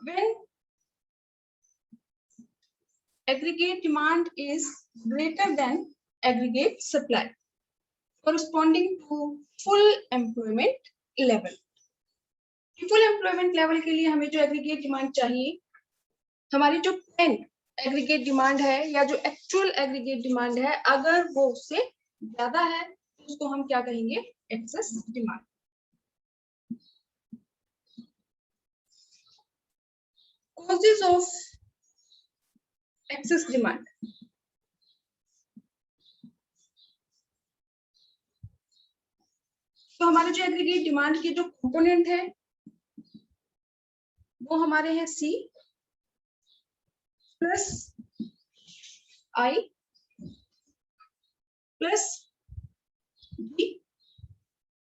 when aggregate demand is greater than aggregate supply corresponding to full employment level. Full employment level के लिए हमें जो aggregate demand चाहिए, हमारी जो प्लान एग्रीगेट डिमांड है या जो एक्चुअल एग्रीगेट डिमांड है, अगर वो उससे ज्यादा है तो उसको हम क्या कहेंगे? Excess demand. Causes of excess demand. तो हमारे जो एग्रीगेट डिमांड के जो कंपोनेंट है वो हमारे हैं C plus I plus D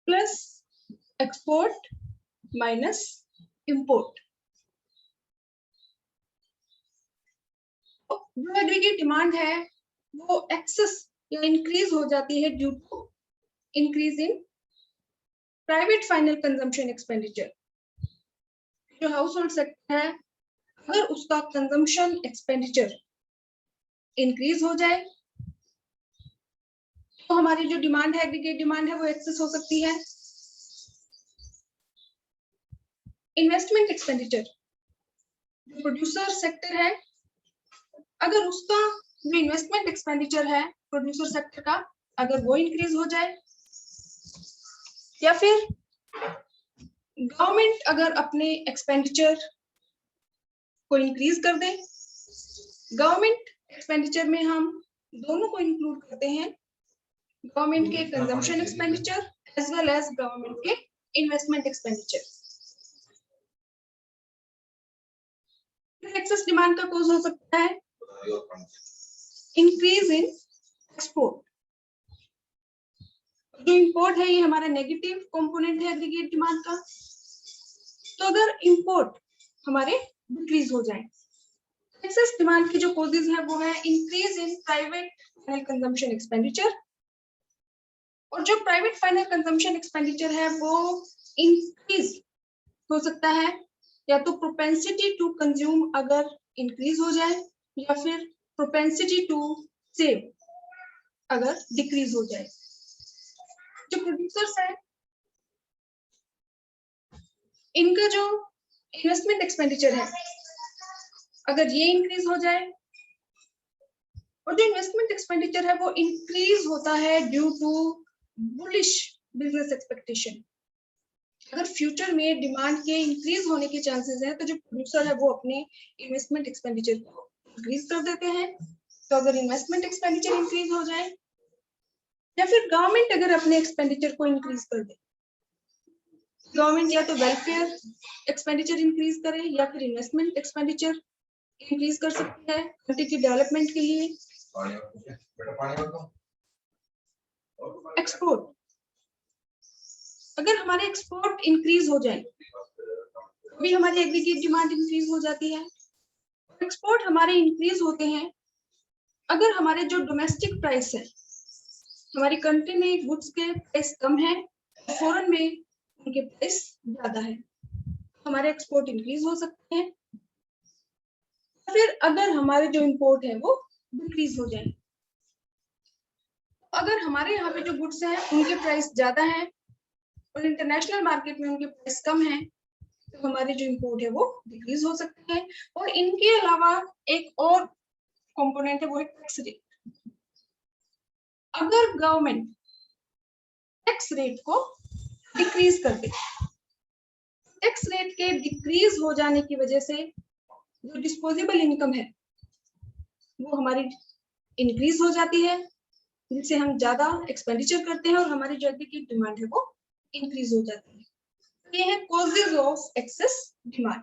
plus export minus import. जो एग्रीगेट डिमांड है वो एक्सेस या इंक्रीज हो जाती है due to increase in private final consumption expenditure. जो हाउस होल्ड सेक्टर है, अगर उसका कंजम्पशन एक्सपेंडिचर इंक्रीज हो जाए तो हमारी जो डिमांड है, एग्रीगेट डिमांड है, वो एक्सेस हो सकती है. इन्वेस्टमेंट एक्सपेंडिचर, जो प्रोड्यूसर सेक्टर है, अगर उसका जो इन्वेस्टमेंट एक्सपेंडिचर है प्रोड्यूसर सेक्टर का, अगर वो इंक्रीज हो जाए, या फिर गवर्नमेंट अगर अपने एक्सपेंडिचर को इंक्रीज कर दे. गवर्नमेंट एक्सपेंडिचर में हम दोनों को इंक्लूड करते हैं, गवर्नमेंट के consumption expenditure as well as government के इन्वेस्टमेंट एक्सपेंडिचर. एक्सेस डिमांड का कॉज हो सकता है इंक्रीज इन एक्सपोर्ट. जो इंपोर्ट है ये हमारा नेगेटिव कंपोनेंट है एग्रीगेट डिमांड का. तो अगर इंपोर्ट हमारे डिक्रीज हो जाए, एक्सेस डिमांड की जो कॉजेज है वो है increase in private final consumption expenditure. और जो प्राइवेट फाइनल कंजम्पशन एक्सपेंडिचर है वो इंक्रीज हो सकता है या तो प्रोपेंसिटी टू कंज्यूम अगर इंक्रीज हो जाए, या फिर प्रोपेंसिटी टू सेव अगर डिक्रीज हो जाए. जो प्रोड्यूसर्स है इनका जो इन्वेस्टमेंट एक्सपेंडिचर है अगर ये इंक्रीज हो जाए, और जो इन्वेस्टमेंट एक्सपेंडिचर है वो इंक्रीज होता है due to bullish business expectation. अगर फ्यूचर में डिमांड के इंक्रीज होने के चांसेस है तो जो प्रोड्यूसर है वो अपने इन्वेस्टमेंट एक्सपेंडिचर को इंक्रीज कर देते हैं. तो अगर इन्वेस्टमेंट एक्सपेंडिचर इंक्रीज हो जाए, या फिर गवर्नमेंट अगर अपने एक्सपेंडिचर को इंक्रीज कर दे, गवर्नमेंट या तो वेलफेयर एक्सपेंडिचर इंक्रीज करे या फिर इन्वेस्टमेंट एक्सपेंडिचर इंक्रीज कर सकती है कंट्री की डेवलपमेंट के लिए. एक्सपोर्ट, अगर हमारे एक्सपोर्ट इंक्रीज हो जाए भी हमारी एग्रीगेट डिमांड इंक्रीज हो जाती है. एक्सपोर्ट हमारे इंक्रीज होते हैं अगर हमारे जो डोमेस्टिक प्राइस है, हमारी कंट्री में गुड्स के प्राइस कम है, फॉरेन में उनके प्राइस ज्यादा है, हमारे एक्सपोर्ट इंक्रीज हो सकते हैं. फिर अगर हमारे जो इंपोर्ट है वो डिक्रीज हो जाए, अगर हमारे यहाँ पे जो गुड्स हैं उनके प्राइस ज्यादा है और इंटरनेशनल मार्केट में उनके प्राइस कम है, तो हमारे जो इंपोर्ट है वो डिक्रीज हो सकते हैं. और इनके अलावा एक और कंपोनेंट है वो है टैक्स रेट. अगर गवर्नमेंट टैक्स रेट को डिक्रीज कर दे, टैक्स रेट के डिक्रीज हो जाने की वजह से जो डिस्पोजेबल इनकम है वो हमारी इंक्रीज हो जाती है, जिससे हम ज्यादा एक्सपेंडिचर करते हैं और हमारी जो एग्रीगेट डिमांड है वो इंक्रीज हो जाती है. ये है कॉजेज ऑफ एक्सेस डिमांड.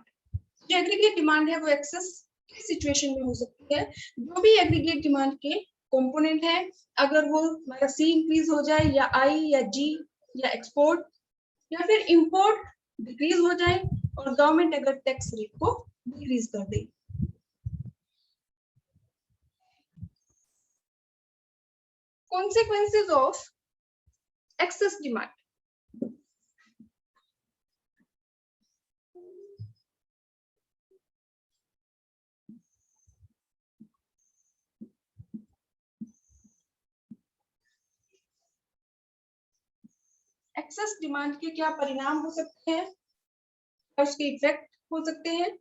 जो एग्रीगेट डिमांड है वो एक्सेस किस सिचुएशन में हो सकती है? जो भी एग्रीगेट डिमांड के कंपोनेंट है, अगर वो हमारा सी इंक्रीज हो जाए, या आई, या जी, या एक्सपोर्ट, या फिर इंपोर्ट डिक्रीज हो जाए, और गवर्नमेंट अगर टैक्स रेट को डिक्रीज कर दे. Consequences of excess demand. Excess demand के क्या परिणाम हो सकते हैं, क्या उसके इफेक्ट हो सकते हैं।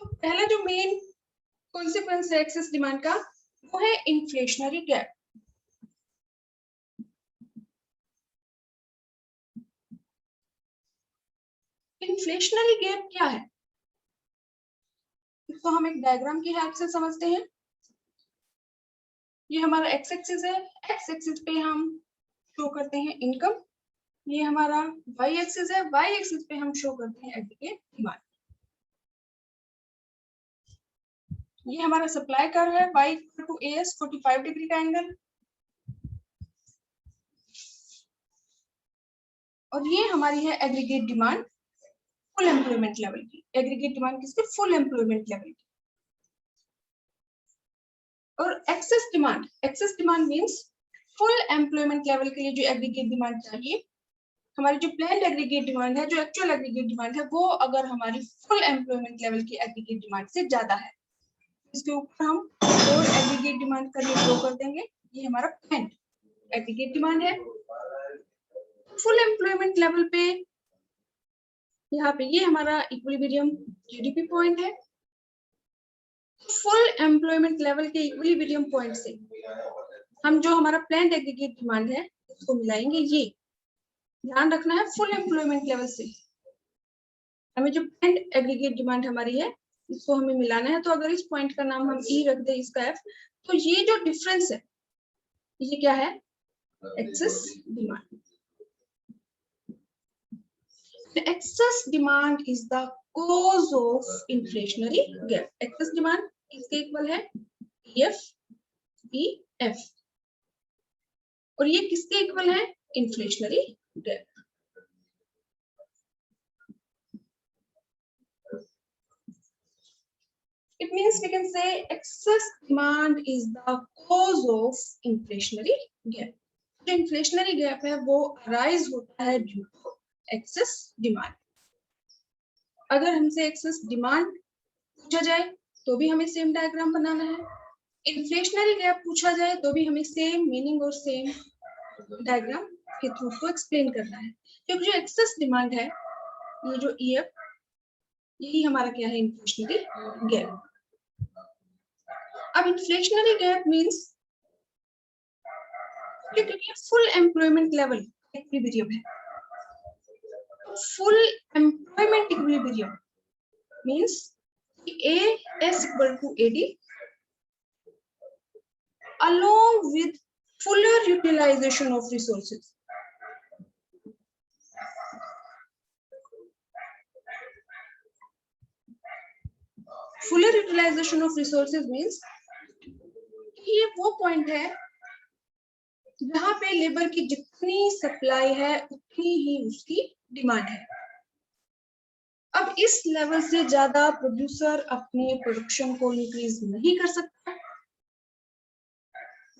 पहला जो मेन कॉन्सिक्वेंस है एक्सेस डिमांड का वो है इन्फ्लेशनरी गैप। इन्फ्लेशनरी गैप क्या है, इसको हम एक डायग्राम की हेल्प से समझते हैं। ये हमारा एक्स एक्सिस है, एक्स एक्सिस पे हम शो करते हैं इनकम, ये हमारा वाई एक्सिस है, वाई एक्सिस पे हम शो करते हैं एग्रीगेट डिमांड। ये हमारा सप्लाई कर्व है, y = AS 45 डिग्री का एंगल, और ये हमारी है aggregate demand full employment level की। एग्रीगेट डिमांड किसके, फुल एम्प्लॉयमेंट लेवल की। और excess demand means full employment level के लिए जो एग्रीगेट डिमांड चाहिए, हमारी जो प्लान्ड एग्रीगेट डिमांड है, जो एक्चुअल एग्रीगेट डिमांड है, वो अगर हमारी फुल एम्प्लॉयमेंट लेवल की एग्रीगेट डिमांड से ज्यादा है, इसके ऊपर हम और एग्रीगेट डिमांड करके ड्रॉ कर देंगे। ये हमारा प्लान्ड एग्रीगेट डिमांड है। फुल एम्प्लॉयमेंट लेवल पे यहाँ पे ये हमारा इक्विलिब्रियम जीडीपी पॉइंट है। फुल एम्प्लॉयमेंट लेवल के इक्विलिब्रियम पॉइंट से हम जो हमारा प्लान्ड एग्रीगेट डिमांड है उसको मिलाएंगे। ये ध्यान रखना है, फुल एम्प्लॉयमेंट लेवल से हमें जो प्लान्ड एग्रीगेट डिमांड हमारी है इसको हमें मिलाना है। तो अगर इस पॉइंट का नाम हम ई रख दे, इसका एफ, तो ये जो डिफरेंस है ये क्या है, excess demand. Excess demand is the cause of inflationary gap. Excess demand इसके इक्वल है EF और ये किसके इक्वल है, inflationary gap. It means we can say excess demand is the cause of inflationary gap. जो inflationary gap है वो arise होता है due to excess demand. अगर हमसे excess demand पूछा जाए तो भी हमें सेम डायग्राम बनाना है, इन्फ्लेशनरी गैप पूछा जाए तो भी हमें सेम मीनिंग और सेम डायग्राम के थ्रू को एक्सप्लेन करना है। क्योंकि जो एक्सेस डिमांड है, ये जो EF, यही हमारा क्या है, इन्फ्लेशनरी गैप। अब इन्फ्लेशनरी गैप मींस क्योंकि फुल एम्प्लॉयमेंट लेवल इक्विलिब्रियम है, full employment equilibrium means AS = AD along with fuller utilization of resources. Fuller utilization of resources means ये वो पॉइंट है जहां पे लेबर की जितनी सप्लाई है उतनी ही उसकी डिमांड है। अब इस लेवल से ज्यादा प्रोड्यूसर अपने प्रोडक्शन को इंक्रीज नहीं कर सकता,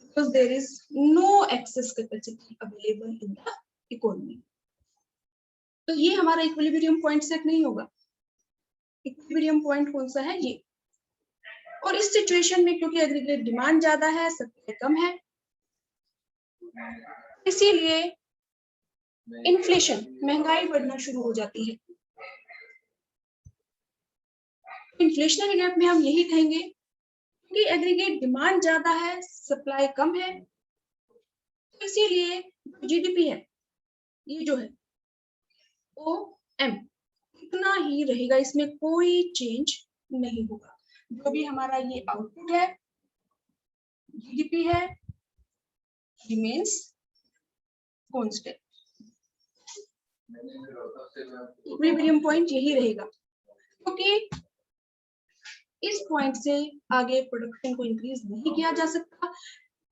because there is no excess capacity available in the economy. तो ये हमारा इक्विलिब्रियम पॉइंट सेट नहीं होगा। इक्विलिब्रियम पॉइंट कौन सा है, ये। और इस सिचुएशन में क्योंकि एग्रीगेट डिमांड ज्यादा है, सप्लाई कम है, इसीलिए इन्फ्लेशन, महंगाई बढ़ना शुरू हो जाती है। इन्फ्लेशनरी गैप में हम यही कहेंगे कि एग्रीगेट डिमांड ज्यादा है, सप्लाई कम है, तो इसीलिए जीडीपी है, ये जो है OM इतना ही रहेगा, इसमें कोई चेंज नहीं होगा। जो भी हमारा ये आउटपुट है, जीडीपी है, रिमेन्स कांस्टेंट। इक्विलिब्रियम पॉइंट यही रहेगा, क्योंकि इस पॉइंट से आगे प्रोडक्शन को इंक्रीज नहीं किया जा सकता।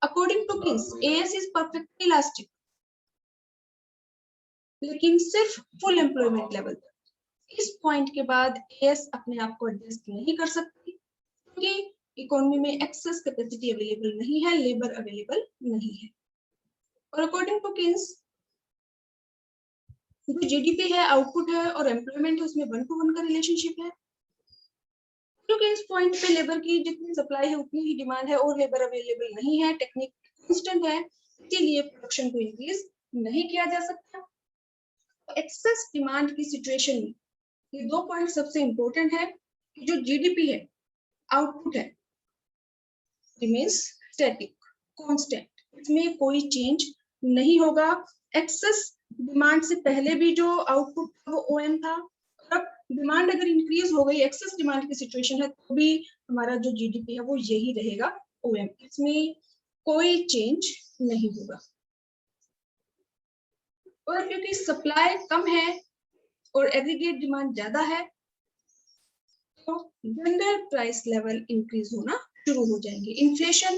According to Keynes AS is perfectly elastic, लेकिन सिर्फ फुल एम्प्लॉयमेंट लेवल तक। इस पॉइंट के बाद AS अपने आप को एडजस्ट नहीं कर सकती, क्योंकि इकोनॉमी में एक्सेस कैपेसिटी अवेलेबल नहीं है, लेबर अवेलेबल नहीं है। और अकॉर्डिंग टू किन्स जो जीडीपी है, आउटपुट है और एम्प्लॉयमेंट है, उसमें 1-to-1 का रिलेशनशिप है। क्योंकि इस पॉइंट पे लेबर की जितनी सप्लाई है उतनी ही डिमांड है और लेबर अवेलेबल नहीं है, टेक्निक कांस्टेंट है, इसीलिए प्रोडक्शन को इंक्रीज नहीं किया जा सकता। एक्सेस डिमांड की सिचुएशन में ये 2 पॉइंट सबसे इंपॉर्टेंट है कि जो जीडीपी है, आउटपुट है, रिमेन्स स्टैटिक, कांस्टेंट, इसमें कोई चेंज नहीं होगा। एक्सेस डिमांड से पहले भी जो आउटपुट था वो ओएम था, और अब डिमांड अगर इंक्रीज हो गई, एक्सेस डिमांड की सिचुएशन है, तो भी हमारा जो जीडीपी है वो यही रहेगा, ओएम, इसमें कोई चेंज नहीं होगा। और क्योंकि सप्लाई कम है और एग्रीगेट डिमांड ज्यादा है, तो जनरल प्राइस लेवल इंक्रीज होना शुरू हो जाएंगे, इन्फ्लेशन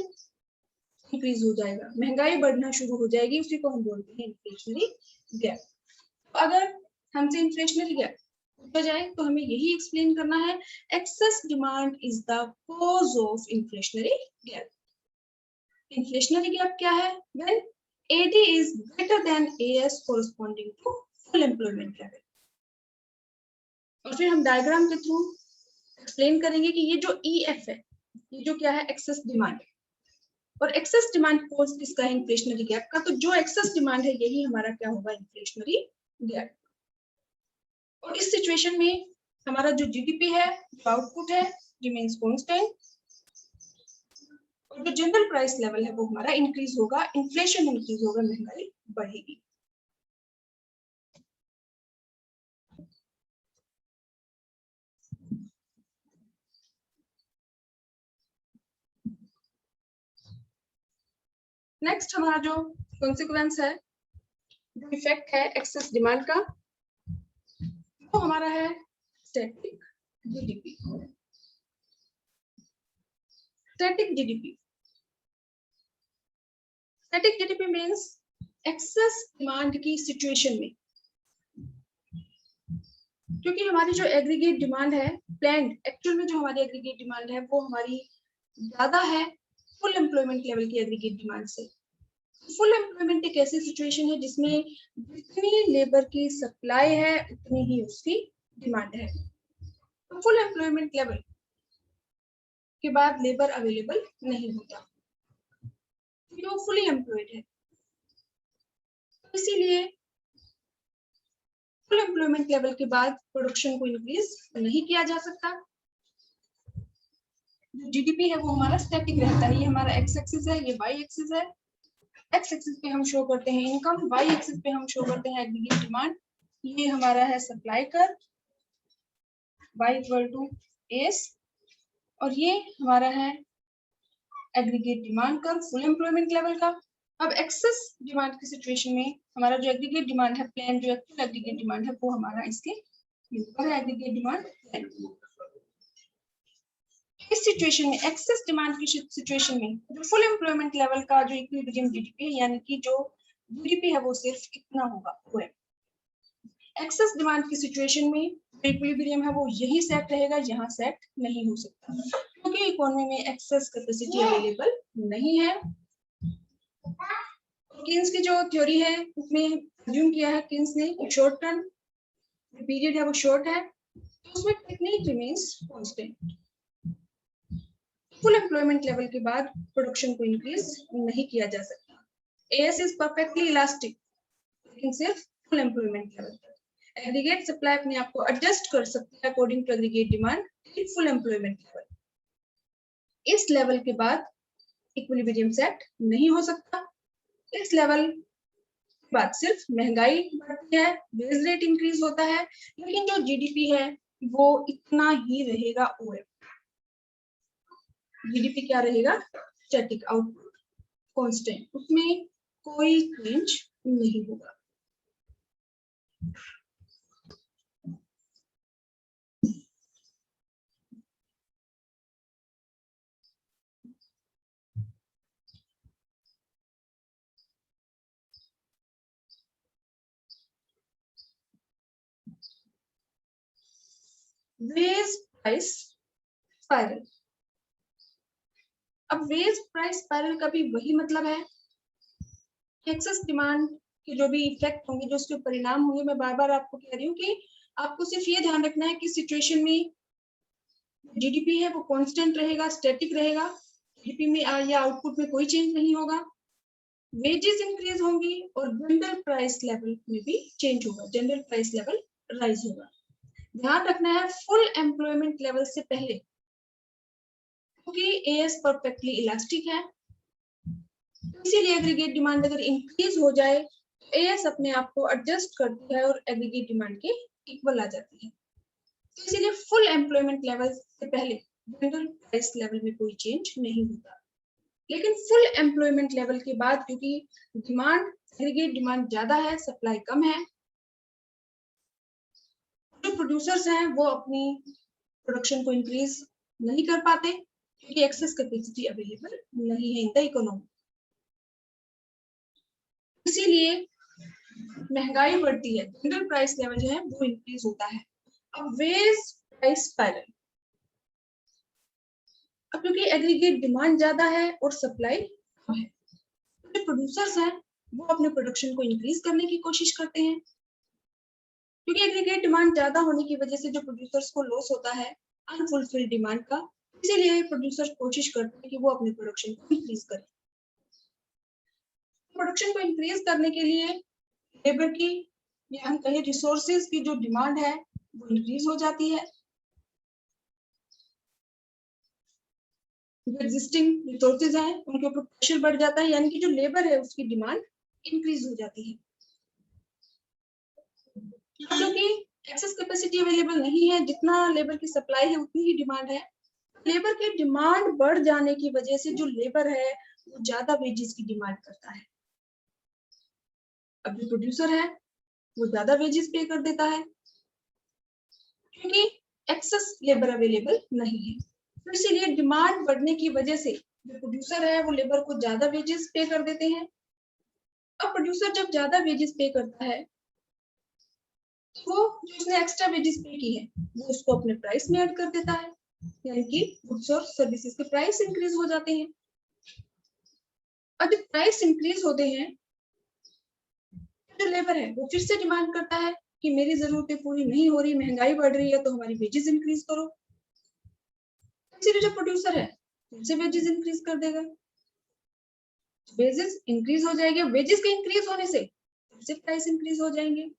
इंक्रीज हो जाएगा, महंगाई बढ़ना शुरू हो जाएगी, उसी को हम बोलते हैं इन्फ्लेशनरी गैप। तो अगर हमसे इन्फ्लेशनरी गैप पूछा जाए तो हमें यही एक्सप्लेन करना है, excess demand is the cause of inflationary gap. Inflationary gap क्या है? When AD is greater than AS corresponding to full employment level। और फिर हम डायग्राम के थ्रू एक्सप्लेन करेंगे कि ये जो EF है, ये जो क्या है, एक्सेस डिमांड, और एक्सेस डिमांड कॉज किसका है? इन्फ्लेशनरी गैप का। तो जो एक्सेस डिमांड है यही हमारा क्या होगा? Inflationary gap. और इस सिचुएशन में हमारा जो जीडीपी है, जो आउटपुट है, रिमेन्स कांस्टेंट, और जो जनरल प्राइस लेवल है वो हमारा इंक्रीज होगा, इन्फ्लेशन इंक्रीज होगा, महंगाई बढ़ेगी। नेक्स्ट हमारा जो कॉन्सिक्वेंस है, जो इफेक्ट है एक्सेस डिमांड का, वो हमारा है static GDP. Static GDP, static GDP means access demand की सिचुएशन में, क्योंकि हमारी जो एग्रीगेट डिमांड है, प्लान्ड एक्चुअल में जो हमारी एग्रीगेट डिमांड है वो हमारी ज्यादा है फुल एम्प्लॉयमेंट लेवल की एग्रीगेट डिमांड से। फुल एम्प्लॉयमेंट एक ऐसी सिचुएशन है जिसमें जितनी लेबर की सप्लाई है उतनी ही उसकी डिमांड है। तो फुल एम्प्लॉयमेंट लेवल के बाद लेबर अवेलेबल नहीं होता, जो फुली एम्प्लॉयड है, इसीलिए फुल एम्प्लॉयमेंट लेवल के बाद प्रोडक्शन को इंक्रीज नहीं किया जा सकता। जो जीडीपी है वो हमारा स्टैटिक रहता है। ये हमारा एक्स एक्सिस है, ये वाई एक्सिस है। एक्स एक्सिस पे हम शो करते हैं इनकम, वाई एक्सिस पे हम शो करते हैं एग्रीगेट डिमांड। ये हमारा है supply curve, y equal to S, और ये हमारा है aggregate demand curve full employment level का। अब एक्सेस डिमांड की सिचुएशन में हमारा जो एग्रीगेट डिमांड है, प्लान जो एक्चुअल एग्रीगेट डिमांड है, वो हमारा इसके ऊपर है, एग्रीगेट डिमांड प्लान। इस सिचुएशन में, एक्सेस डिमांड की सिचुएशन में, जो फुल एम्प्लॉयमेंट लेवल का जो इक्विलिब्रियम जीडीपी है, यानी कि जो जीडीपी है वो सिर्फ इतना होगा, वो है। एक्सेस डिमांड की सिचुएशन में इक्विलिब्रियम है वो यही सेट रहेगा, यहाँ सेट नहीं हो सकता, क्योंकि इकोनॉमी में एक्सेस कैपेसिटी अवेलेबल नहीं है। किन्स की जो थ्योरी है उसमें अज्यूम किया है किन्स ने, शॉर्ट टर्म पीरियड है वो शॉर्ट है, तो उसमें technique remains constant. Full employment level के बाद प्रोडक्शन को इंक्रीज नहीं किया जा सकता। एएस इज परफेक्टली इलास्टिक, लेकिन सिर्फ फुल एम्प्लॉयमेंट लेवल तक। एग्रीगेट सप्लाई अपने आप को एडजस्ट कर सकती है according to aggregate demand in full employment level. इस लेवल के बाद इक्विलिब्रियम सेट नहीं हो सकता। इस लेवल के बाद सिर्फ महंगाई बढ़ती है, बेस रेट इंक्रीज होता है, लेकिन जो जीडीपी है वो इतना ही रहेगा, ओएफ। जीडीपी क्या रहेगा? स्टैटिक, आउटपुट कांस्टेंट, उसमें कोई चेंज नहीं होगा। Wage price spiral. अब वेज प्राइस स्पाइरल का भी वही मतलब है, एक्सेस डिमांड के जो भी इफेक्ट होंगे, जो उसके परिणाम होंगे, मैं बार बार आपको कह रही हूँ कि आपको सिर्फ ये ध्यान रखना है कि सिचुएशन में जीडीपी है वो कांस्टेंट रहेगा, स्टैटिक रहेगा, जीडीपी में या आउटपुट में कोई चेंज नहीं होगा। वेजेस इंक्रीज होंगी और जनरल प्राइस लेवल में भी चेंज होगा, जनरल प्राइस लेवल राइज होगा। ध्यान रखना है फुल एम्प्लॉयमेंट लेवल से पहले, क्योंकि एएस परफेक्टली इलास्टिक है, इसीलिए एग्रीगेट डिमांड अगर इंक्रीज हो जाए तो एएस अपने आप को एडजस्ट करती है और एग्रीगेट डिमांड के इक्वल आ जाती है। तो इसीलिए फुल एम्प्लॉयमेंट लेवल से पहले जनरल प्राइस लेवल में कोई चेंज नहीं होता, लेकिन फुल एम्प्लॉयमेंट लेवल के बाद क्योंकि डिमांड एग्रीगेट डिमांड ज्यादा है, सप्लाई कम है, जो प्रोड्यूसर्स हैं वो अपनी प्रोडक्शन को इंक्रीज नहीं कर पाते क्योंकि एक्सेस कैपेसिटी अवेलेबल नहीं है इन द इकोनॉमी। इसीलिए महंगाई बढ़ती है, जनरल प्राइस लेवल जो है वो इंक्रीज होता है। अब वेज प्राइस स्पाइरल, अब क्योंकि एग्रीगेट डिमांड ज्यादा है और सप्लाई कम है, जो प्रोड्यूसर्स हैं वो अपने प्रोडक्शन को इंक्रीज करने की कोशिश करते हैं, क्योंकि एग्रीगेट डिमांड ज्यादा होने की वजह से जो प्रोड्यूसर्स को लॉस होता है अनफुलफिल्ड डिमांड का, इसीलिए प्रोड्यूसर्स कोशिश करते हैं कि वो अपने प्रोडक्शन को इंक्रीज करें। प्रोडक्शन को इंक्रीज करने के लिए लेबर की या हम कहें रिसोर्सेज की जो डिमांड है वो इंक्रीज हो जाती है, जो एग्जिस्टिंग रिसोर्सेज हैं उनके ऊपर प्रेशर बढ़ जाता है, यानी कि जो लेबर है उसकी डिमांड इंक्रीज हो जाती है। क्योंकि एक्सेस कैपेसिटी अवेलेबल नहीं है, जितना लेबर की सप्लाई है उतनी ही डिमांड है, लेबर की डिमांड बढ़ जाने की वजह से जो लेबर है वो ज्यादा वेजेस की डिमांड करता है। अब जो प्रोड्यूसर है वो ज्यादा वेजेस पे कर देता है क्योंकि एक्सेस लेबर अवेलेबल नहीं है, तो इसीलिए डिमांड बढ़ने की वजह से जो प्रोड्यूसर है वो लेबर को ज्यादा वेजेस पे कर देते हैं। अब प्रोड्यूसर जब ज्यादा वेजेस पे करता है तो जो उसने एक्स्ट्रा वेजेस पे की है वो उसको अपने प्राइस में ऐड कर देता है, यानी कि गुड्स और सर्विसेज के प्राइस इंक्रीज हो जाते हैं। और जब प्राइस इंक्रीज होते हैं जो लेबर है वो फिर से डिमांड करता है कि मेरी जरूरतें पूरी नहीं हो रही, महंगाई बढ़ रही है तो हमारी वेजेस इंक्रीज करो, इसीलिए जो प्रोड्यूसर है उनसे वेजेस इंक्रीज कर देगा, वेजेस इंक्रीज हो जाएंगे, वेजेस के इंक्रीज होने से प्राइस इंक्रीज हो जाएंगे।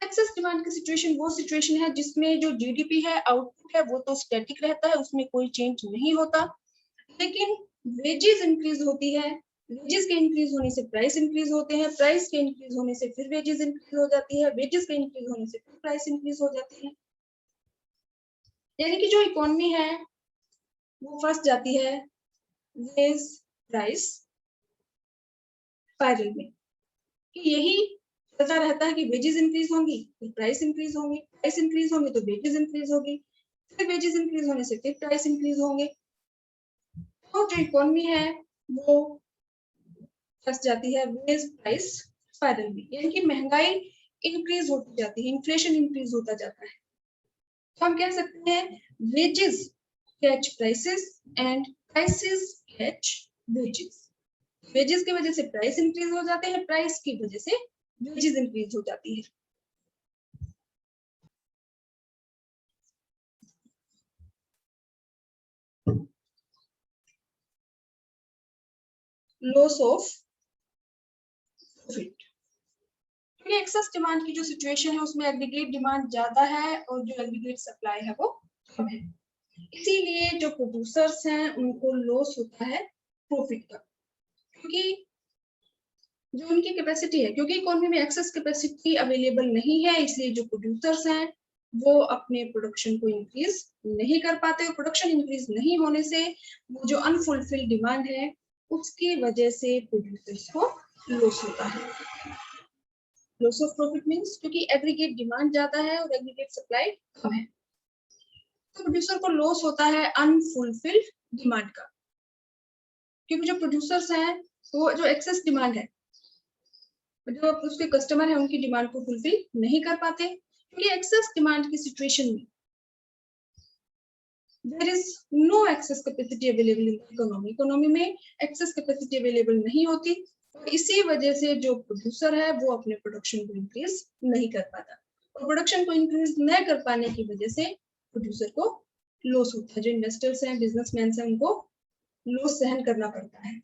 एक्सेस डिमांड की सिचुएशन वो सिचुएशन है जिसमें जो जीडीपी है, आउटपुट है, वो तो स्टैटिक रहता है, उसमें कोई चेंज नहीं होता, लेकिन वेजेस इंक्रीज होती है, वेजेस के इंक्रीज होने से प्राइस इंक्रीज होते हैं, प्राइस के इंक्रीज होने से फिर वेजेस इंक्रीज हो जाती है, वेजेस के इंक्रीज होने से फिर प्राइस इंक्रीज हो जाती है, यानी कि जो इकोनॉमी है वो फंस जाती है वेज प्राइस स्पाइरल में, कि यही चलता रहता है कि वेजेस इंक्रीज होंगी फिर प्राइस इंक्रीज होंगी, प्राइस इंक्रीज होंगे तो वेजेस इंक्रीज होगी, फिर वेजेस इंक्रीज होने से फिर प्राइस इंक्रीज होंगे, तो जो इकोनॉमी है वो फंस जाती है वेज प्राइस स्पाइरल में, यानी कि महंगाई इंक्रीज होती जाती है, इन्फ्लेशन इंक्रीज होता जाता है। तो हम कह सकते हैं wages catch prices and prices catch wages, wages की वजह से प्राइस इंक्रीज हो जाते हैं, प्राइस की वजह से वेजेस इंक्रीज हो जाती है। लॉस ऑफ प्रॉफिट, क्योंकि एक्सेस डिमांड की जो सिचुएशन है उसमें एग्रीगेट डिमांड ज्यादा है और जो एग्रीगेट सप्लाई है वो कम है, इसीलिए जो प्रोड्यूसर्स हैं उनको लॉस होता है प्रॉफिट का, क्योंकि जो उनकी कैपेसिटी है, क्योंकि इकोनॉमी में एक्सेस कैपेसिटी अवेलेबल नहीं है, इसलिए जो प्रोड्यूसर्स हैं वो अपने प्रोडक्शन को इंक्रीज नहीं कर पाते, और प्रोडक्शन इंक्रीज नहीं होने से वो जो अनफुलफिल्ड डिमांड है उसकी वजह से प्रोड्यूसर्स को लॉस होता है। लॉस ऑफ प्रॉफिट मींस क्योंकि एग्रीगेट डिमांड ज्यादा है और एग्रीगेट सप्लाई कम है, तो प्रोड्यूसर को लॉस होता है अनफुलफिल्ड डिमांड का, क्योंकि जो प्रोड्यूसर्स हैं वो जो एक्सेस डिमांड है, जो उसके कस्टमर है उनकी डिमांड को फुलफिल नहीं कर पाते, क्योंकि एक्सेस डिमांड की सिचुएशन में there is no excess capacity available in economy, economy में एक्सेस कैपेसिटी अवेलेबल नहीं होती, तो इसी वजह से जो प्रोड्यूसर है वो अपने प्रोडक्शन को इंक्रीज नहीं कर पाता, और प्रोडक्शन को इंक्रीज न कर पाने की वजह से प्रोड्यूसर को लॉस होता है, जो इन्वेस्टर्स हैं, बिजनेसमैन हैं, उनको लॉस सहन करना पड़ता है।